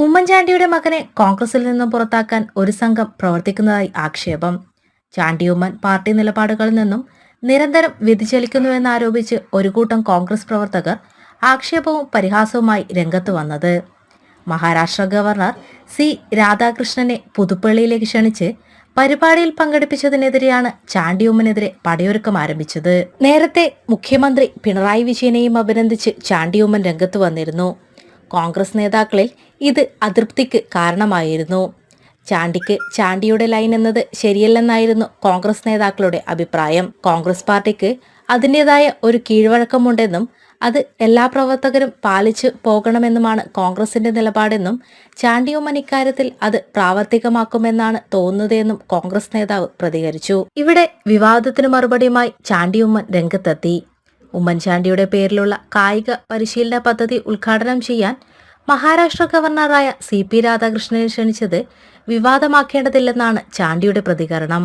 ഉമ്മൻചാണ്ടിയുടെ മകനെ കോൺഗ്രസിൽ നിന്നും പുറത്താക്കാൻ ഒരു സംഘം പ്രവർത്തിക്കുന്നതായി ആക്ഷേപം. ചാണ്ടിയുമ്മൻ പാർട്ടി നിലപാടുകളിൽ നിന്നും നിരന്തരം വ്യതിചലിക്കുന്നുവെന്നാരോപിച്ച് ഒരു കൂട്ടം കോൺഗ്രസ് പ്രവർത്തകർ ആക്ഷേപവും പരിഹാസവുമായി രംഗത്ത് വന്നത്. മഹാരാഷ്ട്ര ഗവർണർ സി രാധാകൃഷ്ണനെ പുതുപ്പള്ളിയിലേക്ക് ക്ഷണിച്ച് പരിപാടിയിൽ പങ്കെടുപ്പിച്ചതിനെതിരെയാണ് ചാണ്ടിയുമ്മനെതിരെ പടയൊരുക്കം ആരംഭിച്ചത്. നേരത്തെ മുഖ്യമന്ത്രി പിണറായി വിജയനെയും അഭിനന്ദിച്ച് ചാണ്ടിയുമ്മൻ രംഗത്ത് വന്നിരുന്നു. കോൺഗ്രസ് നേതാക്കളിൽ ഇത് അതൃപ്തിക്ക് കാരണമായിരുന്നു. ചാണ്ടിയുടെ ലൈൻ എന്നത് ശരിയല്ലെന്നായിരുന്നു കോൺഗ്രസ് നേതാക്കളുടെ അഭിപ്രായം. കോൺഗ്രസ് പാർട്ടിക്ക് അതിൻ്റെതായ ഒരു കീഴ്വഴക്കമുണ്ടെന്നും അത് എല്ലാ പ്രവർത്തകരും പാലിച്ചു പോകണമെന്നുമാണ് കോൺഗ്രസിന്റെ നിലപാടെന്നും ചാണ്ടിയുമ്മൻ ഇക്കാര്യത്തിൽ അത് പ്രാവർത്തികമാക്കുമെന്നാണ് തോന്നുന്നതെന്നും കോൺഗ്രസ് നേതാവ് പ്രതികരിച്ചു. ഇവിടെ വിവാദത്തിന് മറുപടിയുമായി ചാണ്ടിയുമ്മൻ രംഗത്തെത്തി. ഉമ്മൻചാണ്ടിയുടെ പേരിലുള്ള കായിക പരിശീലന പദ്ധതി ഉദ്ഘാടനം ചെയ്യാൻ മഹാരാഷ്ട്ര ഗവർണറായ CP രാധാകൃഷ്ണനെ ക്ഷണിച്ചത് വിവാദമാക്കേണ്ടതില്ലെന്നാണ് ചാണ്ടിയുടെ പ്രതികരണം.